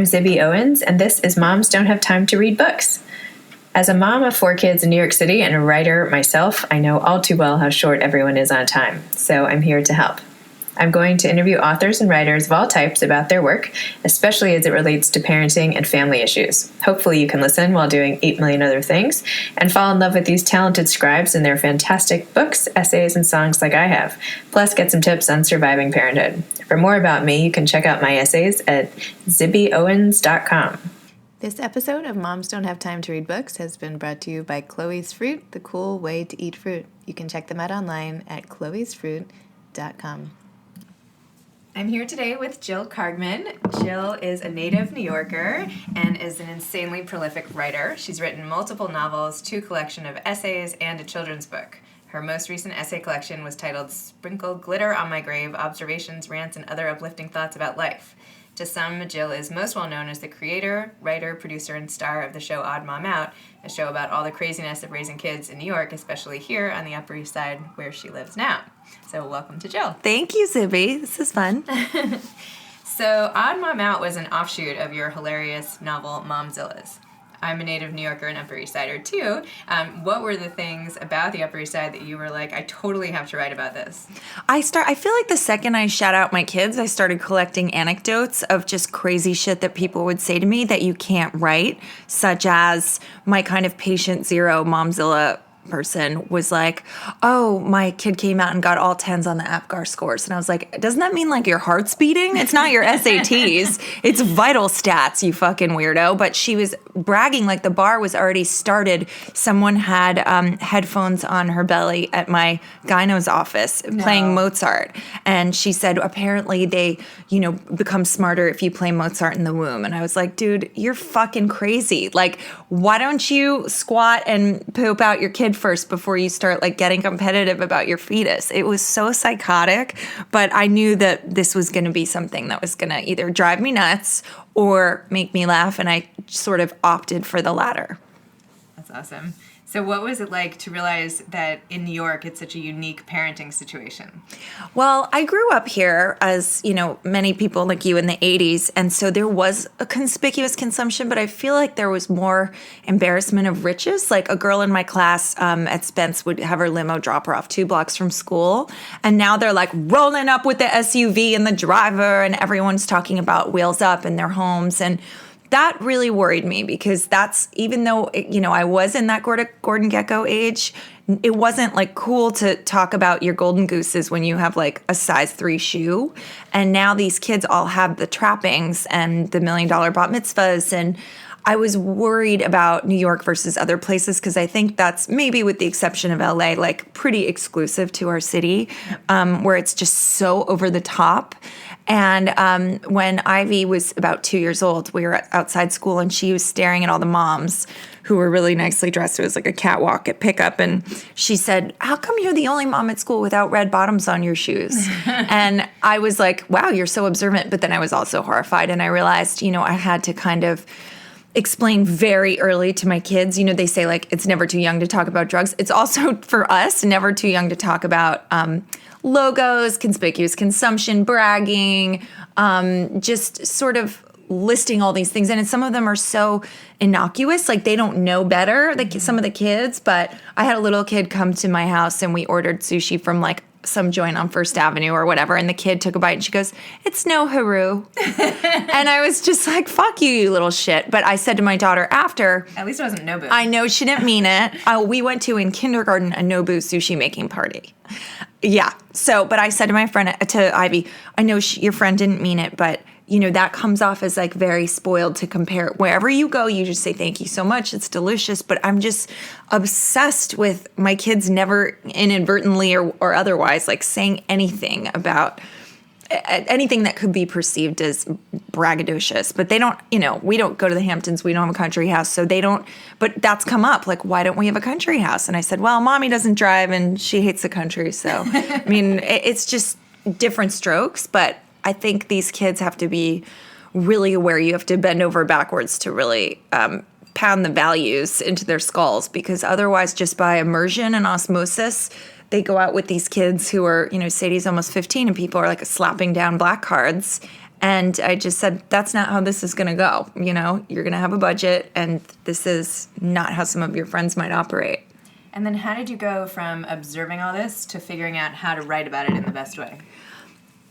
I'm Zibby Owens, and this is Moms Don't Have Time to Read Books. As a mom of 4 kids in New York City and a writer myself, I know all too well how short everyone is on time, so I'm here to help. I'm going to interview authors and writers of all types about their work, especially as it relates to parenting and family issues. Hopefully you can listen while doing 8 million other things and fall in love with these talented scribes and their fantastic books, essays, and songs like I have, plus get some tips on surviving parenthood. For more about me, you can check out my essays at zibbyowens.com. This episode of Moms Don't Have Time to Read Books has been brought to you by Chloe's Fruit, the cool way to eat fruit. You can check them out online at chloesfruit.com. I'm here today with Jill Kargman. Jill is a native New Yorker and is an insanely prolific writer. She's written multiple novels, 2 collections of essays, and a children's book. Her most recent essay collection was titled Sprinkle Glitter on My Grave, Observations, Rants, and Other Uplifting Thoughts About Life. To some, Jill is most well known as the creator, writer, producer, and star of the show Odd Mom Out, a show about all the craziness of raising kids in New York, especially here on the Upper East Side where she lives now. So welcome to Jill. Thank you, Zibby. This is fun. So Odd Mom Out was an offshoot of your hilarious novel Momzillas. I'm a native New Yorker and Upper East Sider too. What were the things about the Upper East Side that you were like, I totally have to write about this? I feel like the second I shout out my kids, I started collecting anecdotes of just crazy shit that people would say to me that you can't write, such as my kind of patient zero Momzilla person was like, oh, my kid came out and got all 10s on the APGAR scores. And I was like, doesn't that mean like your heart's beating? It's not your SATs. It's vital stats, you fucking weirdo. But she was bragging like the bar was already started. Someone had headphones on her belly at my gyno's office playing Mozart. And she said, apparently they, become smarter if you play Mozart in the womb. And I was like, dude, you're fucking crazy. Like, why don't you squat and poop out your kid first before you start like getting competitive about your fetus? It was so psychotic, but I knew that this was going to be something that was going to either drive me nuts or make me laugh, and I sort of opted for the latter. That's awesome. So what was it like to realize that in New York it's such a unique parenting situation? Well, I grew up here as, many people like you in the 80s, and so there was a conspicuous consumption, but I feel like there was more embarrassment of riches. Like a girl in my class at Spence would have her limo drop her off 2 blocks from school, and now they're like rolling up with the SUV and the driver, and everyone's talking about wheels up in their homes, and that really worried me because that's, even though, I was in that Gordon Gekko age, it wasn't like cool to talk about your golden gooses when you have like a size 3 shoe. And now these kids all have the trappings and the $1 million bat mitzvahs. And I was worried about New York versus other places because I think that's, maybe with the exception of LA, like pretty exclusive to our city, where it's just so over the top. And when Ivy was about 2 years old, we were outside school and she was staring at all the moms who were really nicely dressed. It was like a catwalk at pickup. And she said, how come you're the only mom at school without red bottoms on your shoes? And I was like, wow, you're so observant. But then I was also horrified. And I realized, I had to kind of explain very early to my kids. They say like, it's never too young to talk about drugs. It's also for us, never too young to talk about logos, conspicuous consumption, bragging, just sort of listing all these things. And some of them are so innocuous, like they don't know better, like some of the kids. But I had a little kid come to my house and we ordered sushi from like some joint on First Avenue or whatever. And the kid took a bite and she goes, it's no haru. And I was just like, fuck you, you little shit. But I said to my daughter after. At least it wasn't Nobu. I know she didn't mean it. We went to, in kindergarten, a Nobu sushi making party. Yeah. So, but I said to my friend, to Ivy, I know your friend didn't mean it, but that comes off as like very spoiled to compare. Wherever you go, you just say, thank you so much. It's delicious. But I'm just obsessed with my kids never inadvertently or otherwise like saying anything about anything that could be perceived as braggadocious. But they don't, we don't go to the Hamptons. We don't have a country house. So they don't, but that's come up. Like, why don't we have a country house? And I said, well, mommy doesn't drive and she hates the country. So, I mean, it's just different strokes. But I think these kids have to be really aware. You have to bend over backwards to really pound the values into their skulls, because otherwise, just by immersion and osmosis, they go out with these kids who are, Sadie's almost 15 and people are like slapping down black cards And I just said, that's not how this is going to go. You know, you're going to have a budget, and this is not how some of your friends might operate. And then how did you go from observing all this to figuring out how to write about it in the best way?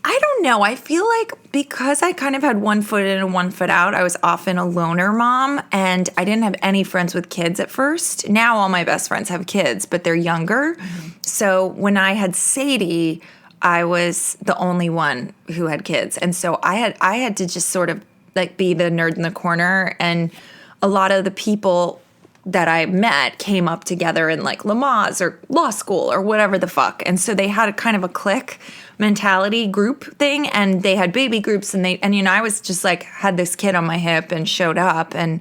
I don't know. I feel like because I kind of had one foot in and one foot out, I was often a loner mom, and I didn't have any friends with kids at first. Now all my best friends have kids, but they're younger. Mm-hmm. So when I had Sadie, I was the only one who had kids. And so I had to just sort of like be the nerd in the corner, and a lot of the people that I met came up together in like Lamaze or law school or whatever the fuck. And so they had a kind of a clique mentality group thing, and they had baby groups, and you know, I was just like had this kid on my hip and showed up, and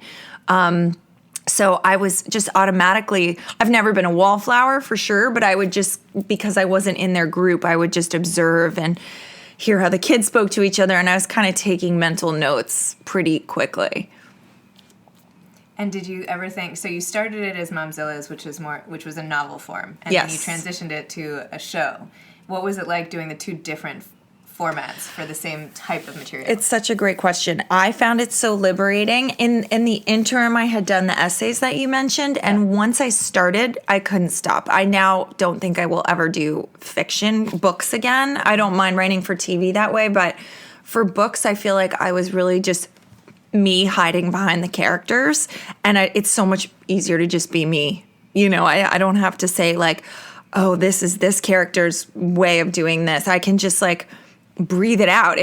so I was just automatically, I've never been a wallflower for sure, but I would just, because I wasn't in their group, I would just observe and hear how the kids spoke to each other, and I was kind of taking mental notes pretty quickly. And did you ever think, so you started it as Momzilla's, which was a novel form, and yes. Then you transitioned it to a show. What was it like doing the two different formats for the same type of material? It's such a great question. I found it so liberating. In the interim, I had done the essays that you mentioned, and once I started, I couldn't stop. I now don't think I will ever do fiction books again. I don't mind writing for TV that way, but for books, I feel like I was really just me hiding behind the characters, and it's so much easier to just be me. You know, I don't have to say like, oh, this is this character's way of doing this. I can just like breathe it out.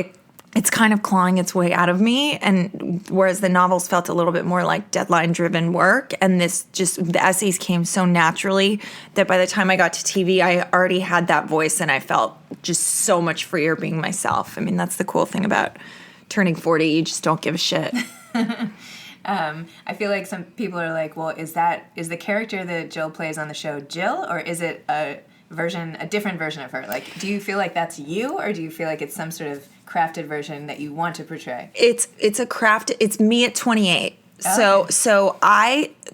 It's kind of clawing its way out of me, and whereas the novels felt a little bit more like deadline-driven work, and the essays came so naturally that by the time I got to TV, I already had that voice, and I felt just so much freer being myself. I mean, that's the cool thing about turning 40. You just don't give a shit. I feel like some people are like, well, is the character that Jill plays on the show Jill, or is it a different version of her? Like, do you feel like that's you, or do you feel like it's some sort of crafted version that you want to portray? It's me at 28. Oh. So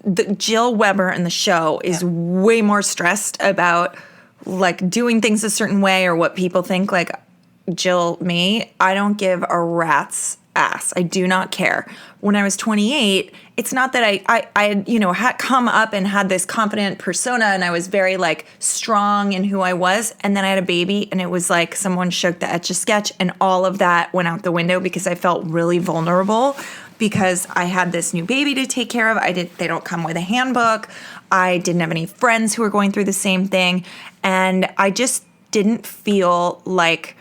the Jill Weber in the show is way more stressed about like doing things a certain way or what people think. Like Jill, me, I don't give a rat's ass. I do not care. When I was 28, it's not that I had, you know, had come up and had this confident persona, and I was very like strong in who I was, and then I had a baby, and it was like someone shook the Etch-a-Sketch, and all of that went out the window because I felt really vulnerable because I had this new baby to take care of. They don't come with a handbook. I didn't have any friends who were going through the same thing, and I just didn't feel like,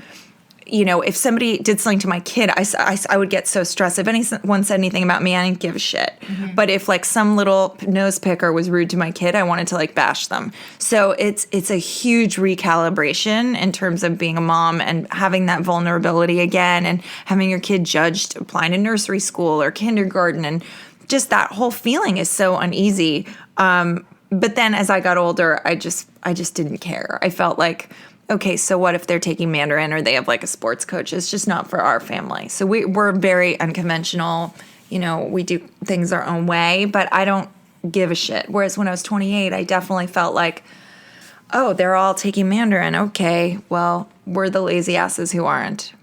you know, if somebody did something to my kid, I would get so stressed. If anyone said anything about me, I didn't give a shit. Mm-hmm. But if like some little nose picker was rude to my kid, I wanted to like bash them. So it's a huge recalibration in terms of being a mom and having that vulnerability again, and having your kid judged applying to nursery school or kindergarten, and just that whole feeling is so uneasy. But then as I got older, I just didn't care. I felt like, okay, so what if they're taking Mandarin or they have like a sports coach? It's just not for our family. So we're very unconventional. You know, we do things our own way, but I don't give a shit. Whereas when I was 28, I definitely felt like, oh, they're all taking Mandarin. Okay, well, we're the lazy asses who aren't.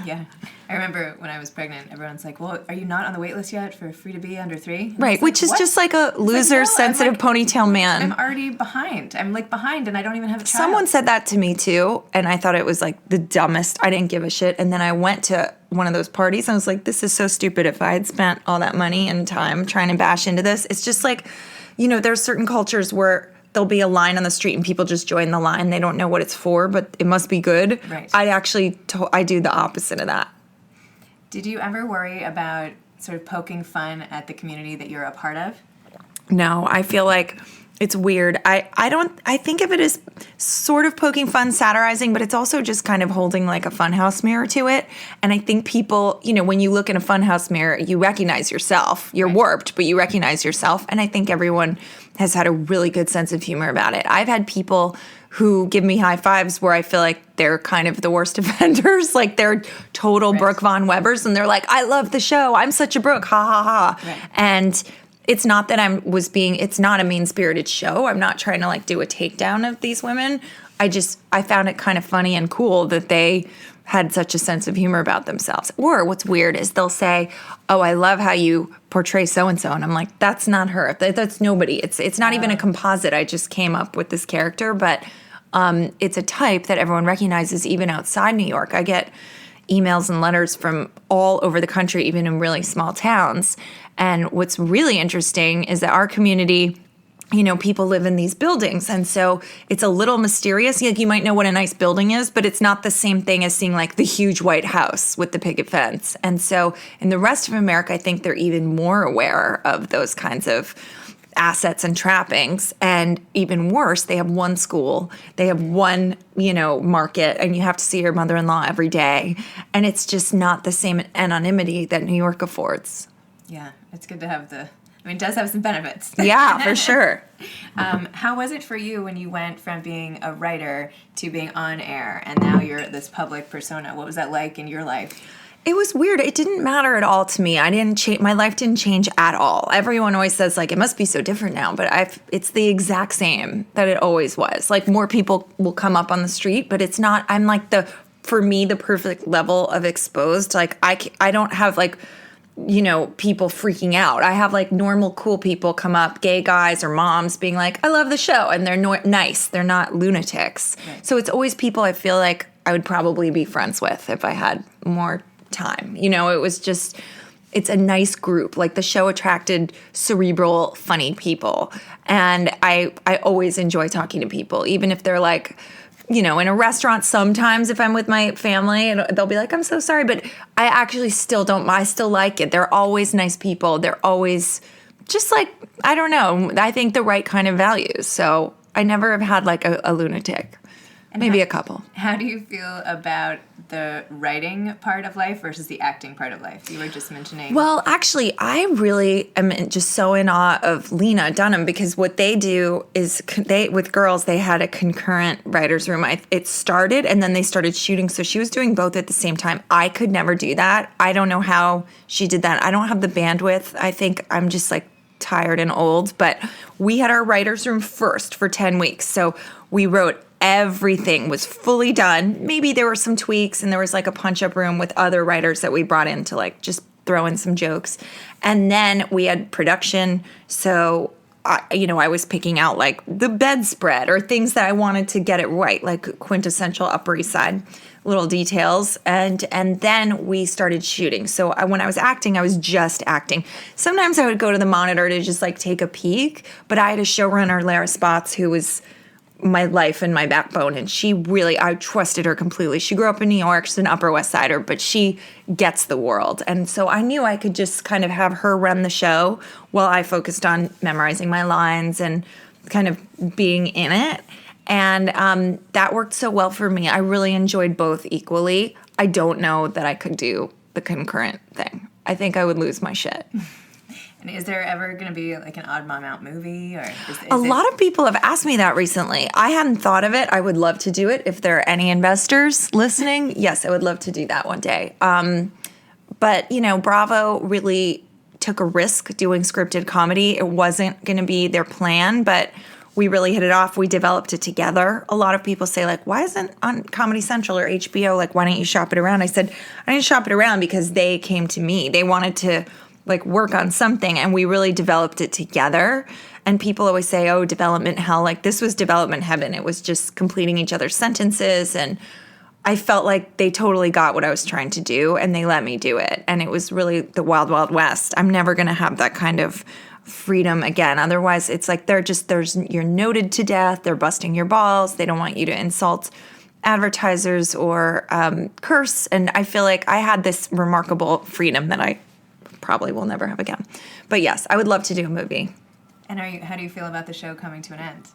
Yeah. I remember when I was pregnant, everyone's like, well, are you not on the wait list yet for free to be under 3? And right, which is just like a loser, like, no, sensitive ponytail man. I'm already behind. I'm like behind, and I don't even have a child. Someone said that to me too, and I thought it was like the dumbest. I didn't give a shit. And then I went to one of those parties, and I was like, this is so stupid. If I had spent all that money and time trying to bash into this, it's just like, you know, there's certain cultures where there'll be a line on the street and people just join the line. They don't know what it's for, but it must be good. Right. I do the opposite of that. Did you ever worry about sort of poking fun at the community that you're a part of? No, I feel like it's weird. I think of it as sort of poking fun, satirizing, but it's also just kind of holding like a funhouse mirror to it. And I think people, you know, when you look in a funhouse mirror, you recognize yourself. You're right. Warped, but you recognize yourself. And I think everyone has had a really good sense of humor about it. I've had people who give me high fives where I feel like they're kind of the worst offenders, like they're total right. Brooke Von Webers, and they're like, I love the show. I'm such a Brooke, ha, ha, ha. Right. And it's not that it's not a mean-spirited show. I'm not trying to like do a takedown of these women. I found it kind of funny and cool that they had such a sense of humor about themselves. Or what's weird is they'll say, oh, I love how you portray so-and-so. And I'm like, that's not her. That's nobody. It's not even a composite. I just came up with this character, but it's a type that everyone recognizes even outside New York. I get emails and letters from all over the country, even in really small towns. And what's really interesting is that our community, you know, people live in these buildings. And so it's a little mysterious. Like, you might know what a nice building is, but it's not the same thing as seeing like the huge white house with the picket fence. And so in the rest of America, I think they're even more aware of those kinds of assets and trappings. And even worse, they have one school, they have one, you know, market, and you have to see your mother-in-law every day. And it's just not the same anonymity that New York affords. Yeah, it's good to have it does have some benefits. Yeah, for sure. How was it for you when you went from being a writer to being on air, and now you're this public persona? What was that like in your life? It was weird. It didn't matter at all to me. My life didn't change at all. Everyone always says, like, it must be so different now, but it's the exact same that it always was. Like, more people will come up on the street, but it's not. I'm like for me, the perfect level of exposed. Like, I don't have like, you know, people freaking out. I have like normal, cool people come up, gay guys or moms being like, I love the show. And they're nice. They're not lunatics. Right. So it's always people I feel like I would probably be friends with if I had more time. You know, it's a nice group. Like, the show attracted cerebral, funny people. And I always enjoy talking to people, even if they're like, you know, in a restaurant, sometimes if I'm with my family, and they'll be like, I'm so sorry, but I actually still don't. I still like it. They're always nice people. They're always just like, I don't know, I think the right kind of values. So I never have had like a lunatic. And maybe a couple. How do you feel about the writing part of life versus the acting part of life? You were just mentioning. Well, actually, I really am just so in awe of Lena Dunham, because what they do is with girls, they had a concurrent writer's room. It started and then they started shooting. So she was doing both at the same time. I could never do that. I don't know how she did that. I don't have the bandwidth. I think I'm just like tired and old. But we had our writer's room first for 10 weeks. So we wrote everything was fully done. Maybe there were some tweaks, and there was like a punch-up room with other writers that we brought in to like just throw in some jokes. And then we had production. So, I was picking out like the bedspread or things that I wanted to get it right, like quintessential Upper East Side little details. And then we started shooting. So when I was acting, I was just acting. Sometimes I would go to the monitor to just like take a peek, but I had a showrunner, Lara Spots, who was my life and my backbone, and I trusted her completely. She grew up in New York. She's an Upper West Sider, but she gets the world. And so I knew I could just kind of have her run the show while I focused on memorizing my lines and kind of being in it. And that worked so well for me. I really enjoyed both equally. I don't know that I could do the concurrent thing. I think I would lose my shit. And is there ever going to be like an Odd Mom Out movie? Or a lot of people have asked me that recently. I hadn't thought of it. I would love to do it. If there are any investors listening, yes, I would love to do that one day. But, Bravo really took a risk doing scripted comedy. It wasn't going to be their plan, but we really hit it off. We developed it together. A lot of people say, like, why isn't on Comedy Central or HBO? Like, why don't you shop it around? I said, I didn't shop it around because they came to me. They wanted to like work on something, and we really developed it together. And people always say, oh, development hell. Like, this was development heaven. It was just completing each other's sentences, and I felt like they totally got what I was trying to do, and they let me do it. And it was really the wild, wild west. I'm never going to have that kind of freedom again. Otherwise, it's like you're noted to death. They're busting your balls. They don't want you to insult advertisers or curse. And I feel like I had this remarkable freedom that I probably will never have again. But yes, I would love to do a movie. And how do you feel about the show coming to an end?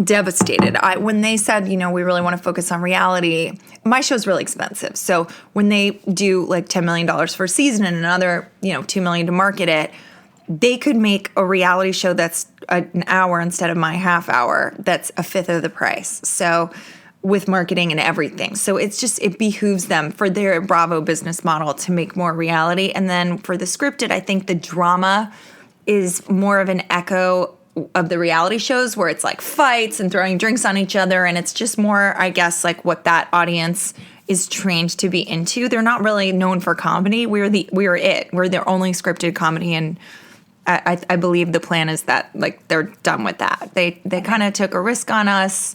Devastated. When they said, we really want to focus on reality, my show's really expensive. So when they do like $10 million for a season and another, $2 million to market it, they could make a reality show that's an hour instead of my half hour. That's a fifth of the price. So with marketing and everything. So it behooves them for their Bravo business model to make more reality. And then for the scripted, I think the drama is more of an echo of the reality shows where it's like fights and throwing drinks on each other. And it's just more, I guess, like what that audience is trained to be into. They're not really known for comedy. We're it. We're their only scripted comedy, and I believe the plan is that like they're done with that. They kind of took a risk on us,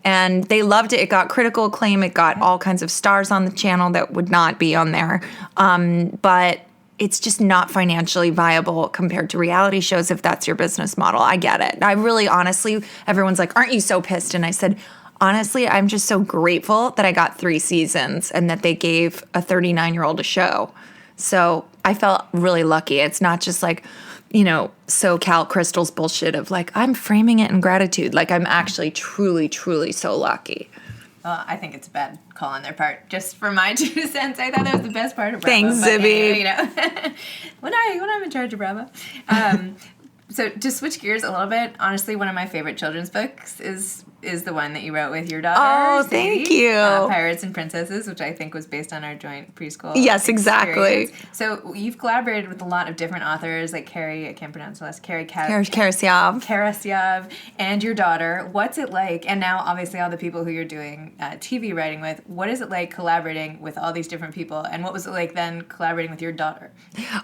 and they loved it. It got critical acclaim. It got all kinds of stars on the channel that would not be on there. But it's just not financially viable compared to reality shows if that's your business model. I get it. I really honestly, everyone's like, aren't you so pissed? And I said, honestly, I'm just so grateful that I got 3 seasons and that they gave a 39-year-old a show. So I felt really lucky. It's not just like, SoCal Crystal's bullshit of like, I'm framing it in gratitude. Like I'm actually truly, truly so lucky. Well, I think it's a bad call on their part. Just for my 2 cents, I thought that was the best part of Bravo. Thanks, Zibby. When I'm in charge of Bravo. So to switch gears a little bit, honestly, one of my favorite children's books is the one that you wrote with your daughter. Oh, Sadie, thank you. Pirates and Princesses, which I think was based on our joint preschool. Yes, exactly. Experience. So you've collaborated with a lot of different authors, like Carrie, I can't pronounce the last, Karasyav, and your daughter. What's it like? And now, obviously, all the people who you're doing TV writing with. What is it like collaborating with all these different people? And what was it like then collaborating with your daughter?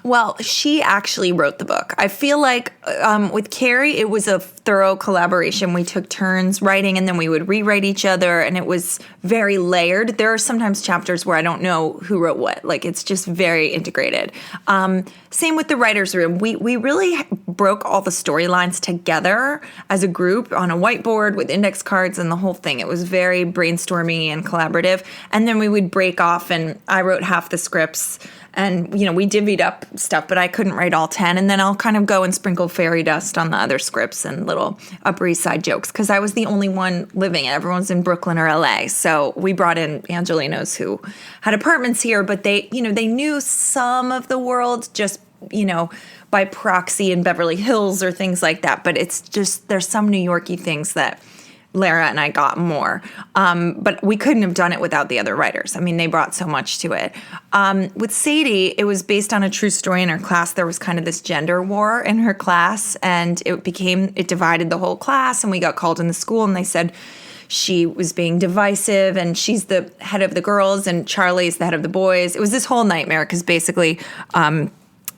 Well, she actually wrote the book. I feel like with Carrie, it was a thorough collaboration. We took turns writing, and then we would rewrite each other, and it was very layered. There are sometimes chapters where I don't know who wrote what. Like, it's just very integrated. Same with the writer's room. We really broke all the storylines together as a group on a whiteboard with index cards and the whole thing. It was very brainstormy and collaborative. And then we would break off, and I wrote half the scripts. And, we divvied up stuff, but I couldn't write all 10. And then I'll kind of go and sprinkle fairy dust on the other scripts and little Upper East Side jokes because I was the only one living it. Everyone's in Brooklyn or LA. So we brought in Angelinos who had apartments here, but they knew some of the world just, by proxy in Beverly Hills or things like that. But it's just, there's some New York-y things that Lara and I got more. But we couldn't have done it without the other writers. I mean, they brought so much to it. With Sadie, it was based on a true story in her class. There was kind of this gender war in her class, and it divided the whole class, and we got called in the school, and they said she was being divisive, and she's the head of the girls, and Charlie's the head of the boys. It was this whole nightmare because basically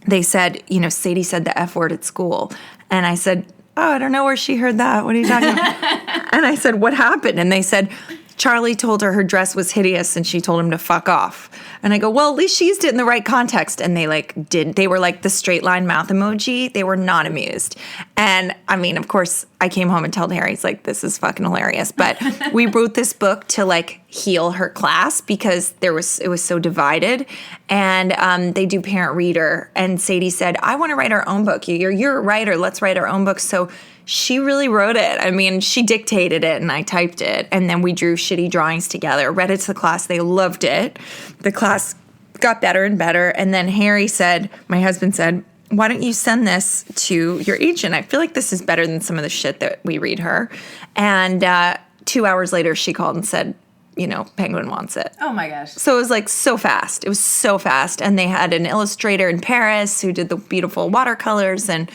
they said, Sadie said the F word at school. And I said, oh, I don't know where she heard that. What are you talking about? And I said, what happened? And they said, Charlie told her dress was hideous and she told him to fuck off. And I go, well, at least she used it in the right context. And they didn't. They were like the straight line mouth emoji. They were not amused. And I mean, of course, I came home and told Harry, he's like, this is fucking hilarious. But we wrote this book to heal her class because it was so divided. And they do parent reader. And Sadie said, I want to write our own book. You're a writer. Let's write our own book. So she really wrote it. I mean, she dictated it and I typed it. And then we drew shitty drawings together, read it to the class. They loved it. The class got better and better. And then Harry said, my husband said, why don't you send this to your agent? I feel like this is better than some of the shit that we read her. And 2 hours later, she called and said, Penguin wants it. Oh my gosh. So it was so fast. It was so fast. And they had an illustrator in Paris who did the beautiful watercolors, and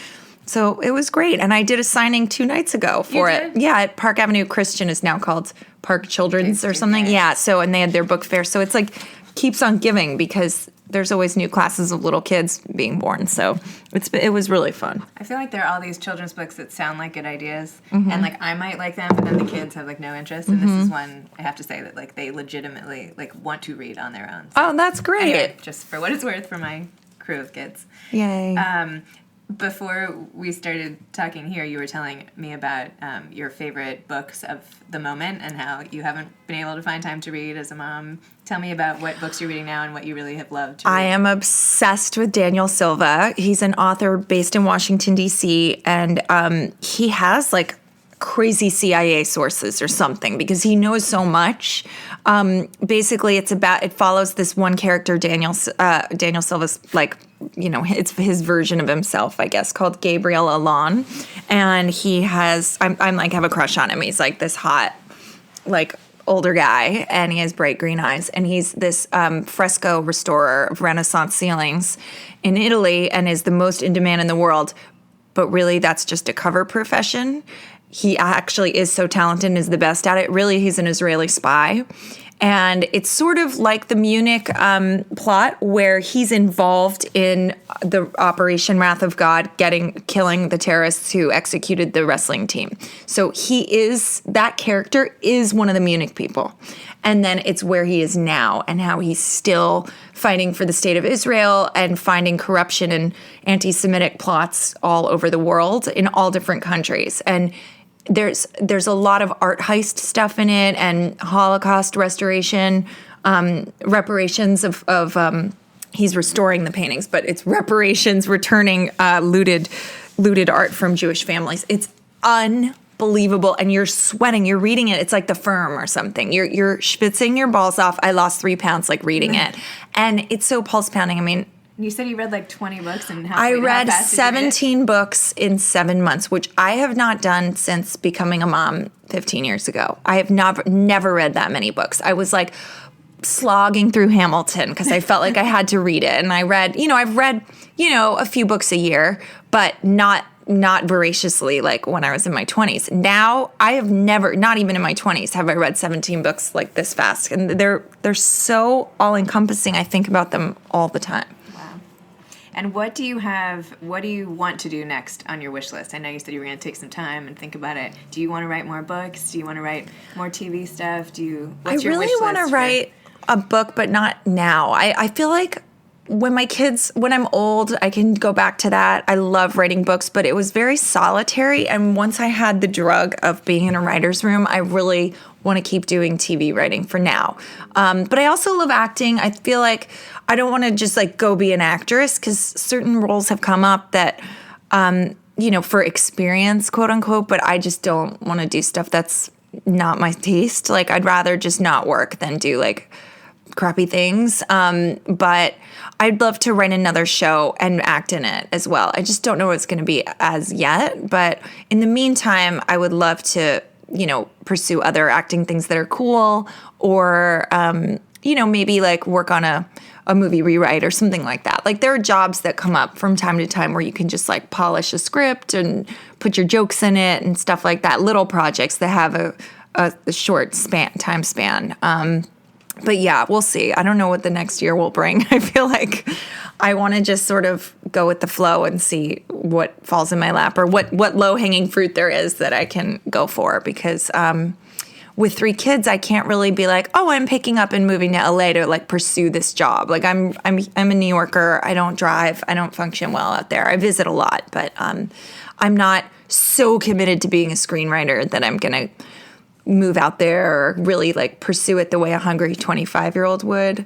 so it was great. And I did a signing 2 nights ago for it. Yeah, at Park Avenue Christian is now called Park Children's or something. Yeah, so, and they had their book fair. So it's keeps on giving because there's always new classes of little kids being born. So it was really fun. I feel like there are all these children's books that sound like good ideas. Mm-hmm. And I might like them, but then the kids have no interest. And this is one, I have to say, that they legitimately want to read on their own. So, oh, that's great. Anyway, just for what it's worth for my crew of kids. Yay. Before we started talking here, you were telling me about your favorite books of the moment and how you haven't been able to find time to read as a mom. Tell me about what books you're reading now and what you really have loved to read. I am obsessed with Daniel Silva. He's an author based in Washington, D.C., and he has crazy CIA sources or something because he knows so much. Basically, it follows this one character, Daniel Silva's it's his version of himself, I guess, called Gabriel Alon. And he has, I'm have a crush on him. He's this hot, older guy, and he has bright green eyes. And he's this fresco restorer of Renaissance ceilings in Italy and is the most in demand in the world. But really, that's just a cover profession. He actually is so talented and is the best at it. Really, he's an Israeli spy. And it's sort of like the Munich plot where he's involved in the Operation Wrath of God, killing the terrorists who executed the wrestling team. So that character is one of the Munich people. And then it's where he is now and how he's still fighting for the state of Israel and finding corruption and anti-Semitic plots all over the world in all different countries. And there's a lot of art heist stuff in it and Holocaust restoration, reparations of he's restoring the paintings, but it's reparations, returning looted art from Jewish families. It's unbelievable, and you're sweating. You're reading it. It's like The Firm or something. You're schwitzing your balls off. I lost 3 pounds like reading it, and it's so pulse pounding. I mean. You said you read like 20 books and I read 17 books in 7 months, which I have not done since becoming a mom 15 years ago. I have never read that many books. I was like slogging through Hamilton because I felt like I had to read it. And I've read, a few books a year, but not voraciously like when I was in my 20s. Now I have never, not even in my 20s, have I read 17 books like this fast. And they're so all encompassing. I think about them all the time. And what do you want to do next on your wish list? I know you said you were going to take some time and think about it. Do you want to write more books? Do you want to write more TV stuff? I really want to write a book, but not now. I feel like when I'm old, I can go back to that. I love writing books, but it was very solitary. And once I had the drug of being in a writer's room, I really want to keep doing TV writing for now. But I also love acting. I feel like I don't want to just like go be an actress because certain roles have come up that, for experience, quote unquote, but I just don't want to do stuff that's not my taste. Like I'd rather just not work than do like crappy things. But I'd love to write another show and act in it as well. I just don't know what it's going to be as yet. But in the meantime, I would love to, pursue other acting things that are cool or, maybe like work on a movie rewrite or something like that. Like there are jobs that come up from time to time where you can just like polish a script and put your jokes in it and stuff like that. Little projects that have a short time span. But yeah, we'll see. I don't know what the next year will bring. I feel like I want to just sort of go with the flow and see what falls in my lap or what low-hanging fruit there is that I can go for. Because with 3 kids, I can't really be like, oh, I'm picking up and moving to LA to like pursue this job. Like I'm a New Yorker. I don't drive. I don't function well out there. I visit a lot, but I'm not so committed to being a screenwriter that I'm going to move out there or really like pursue it the way a hungry 25-year-old would.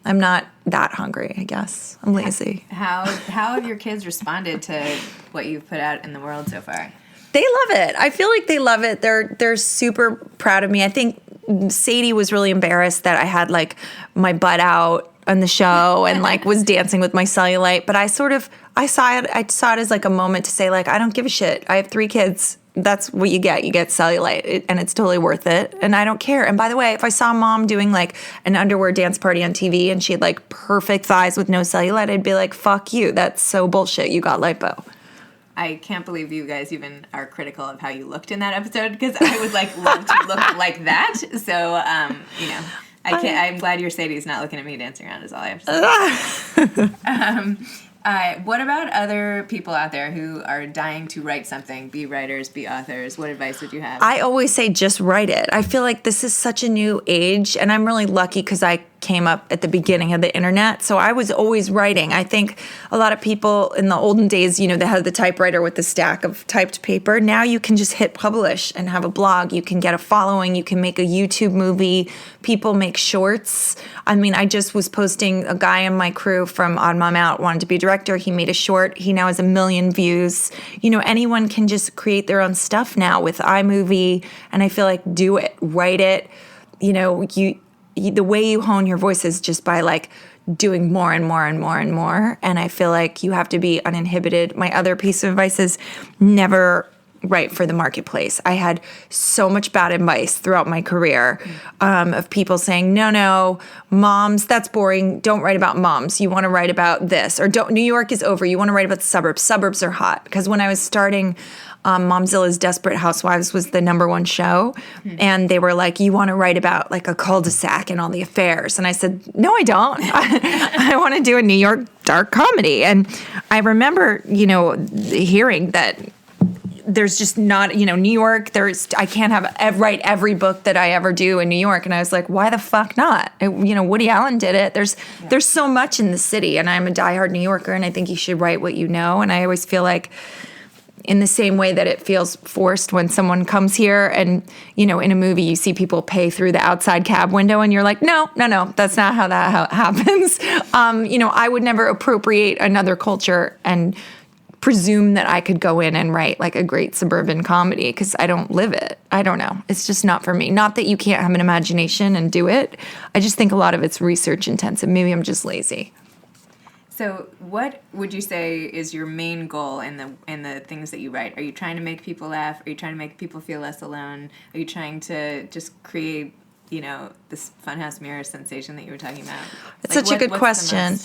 I'm not that hungry, I guess. I'm lazy. How have your kids responded to what you've put out in the world so far? They love it. I feel like they love it. They're super proud of me. I think Sadie was really embarrassed that I had like my butt out on the show and like was dancing with my cellulite, but I saw it as like a moment to say like, I don't give a shit. I have 3 kids. That's what you get. You get cellulite, and it's totally worth it. And I don't care. And by the way, if I saw Mom doing like an underwear dance party on TV and she had like perfect thighs with no cellulite, I'd be like, fuck you. That's so bullshit. You got lipo. I can't believe you guys even are critical of how you looked in that episode because I would like love to look like that. So, I'm glad your Sadie's not looking at me dancing around is all I have to say. What about other people out there who are dying to write something, be writers, be authors? What advice would you have? I always say just write it. I feel like this is such a new age, and I'm really lucky because I came up at the beginning of the internet, so I was always writing. I think a lot of people in the olden days, they had the typewriter with the stack of typed paper. Now you can just hit publish and have a blog. You can get a following. You can make a YouTube movie. People make shorts. I mean, I just was posting a guy in my crew from Odd Mom Out wanted to be a director. He made a short. He now has 1 million views. Anyone can just create their own stuff now with iMovie, and I feel like do it, write it. The way you hone your voice is just by like doing more and more and more and more. And I feel like you have to be uninhibited. My other piece of advice is never right for the marketplace. I had so much bad advice throughout my career of people saying, no, moms, that's boring. Don't write about moms. You want to write about this. Or New York is over. You want to write about the suburbs. Suburbs are hot. Because when I was starting, Momzilla's Desperate Housewives was the #1 show. And they were like, you want to write about like a cul-de-sac and all the affairs. And I said, no, I don't. I want to do a New York dark comedy. And I remember, hearing that there's just not, New York, I can't write every book that I ever do in New York. And I was like, why the fuck not? Woody Allen did it. There's so much in the city, and I'm a diehard New Yorker, and I think you should write what you know. And I always feel like, in the same way that it feels forced when someone comes here and, in a movie you see people pay through the outside cab window and you're like, no, that's not how that happens. I would never appropriate another culture and presume that I could go in and write like a great suburban comedy because I don't live it. I don't know. It's just not for me. Not that you can't have an imagination and do it. I just think a lot of it's research intensive. Maybe I'm just lazy. So what would you say is your main goal in the things that you write? Are you trying to make people laugh? Are you trying to make people feel less alone? Are you trying to just create, this funhouse mirror sensation that you were talking about? It's such a good question.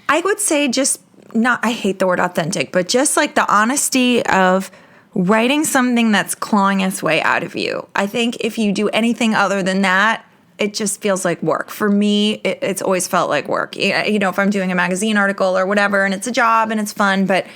I would say I hate the word authentic, but just like the honesty of writing something that's clawing its way out of you. I think if you do anything other than that, it just feels like work. For me, it's always felt like work. If I'm doing a magazine article or whatever, and it's a job and it's fun, but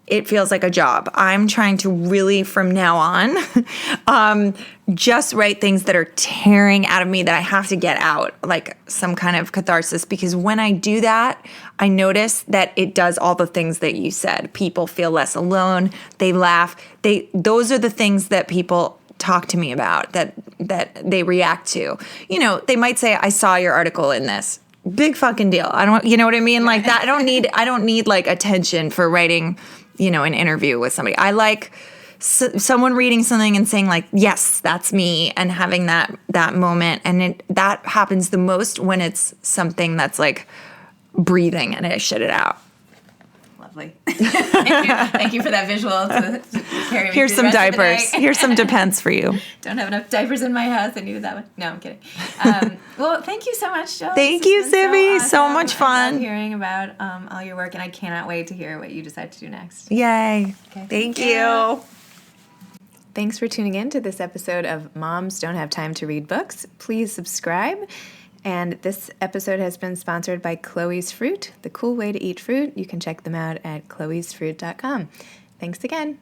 it feels like a job. I'm trying to really, from now on, just write things that are tearing out of me that I have to get out, like some kind of catharsis. Because when I do that, I notice that it does all the things that you said. People feel less alone. They laugh. Those are the things that people talk to me about, that they react to. They might say, I saw your article in this. Big fucking deal. I don't, you know what I mean? Like that. I don't need like attention for writing, an interview with somebody. I like someone reading something and saying like, yes, that's me, and having that moment. And that happens the most when it's something that's like breathing and I shit it out. Thank you for that visual to carry me Here's through some the rest of the diapers. day. Here's some Depends for you. Don't have enough diapers in my house. I needed that one. No, I'm kidding. Well, thank you so much, Jill. Thank you, Sibby. So much fun. I love hearing about all your work, and I cannot wait to hear what you decide to do next. Yay. Okay, thank you. Thanks for tuning in to this episode of Moms Don't Have Time to Read Books. Please subscribe. And this episode has been sponsored by Chloe's Fruit, the cool way to eat fruit. You can check them out at chloesfruit.com. Thanks again.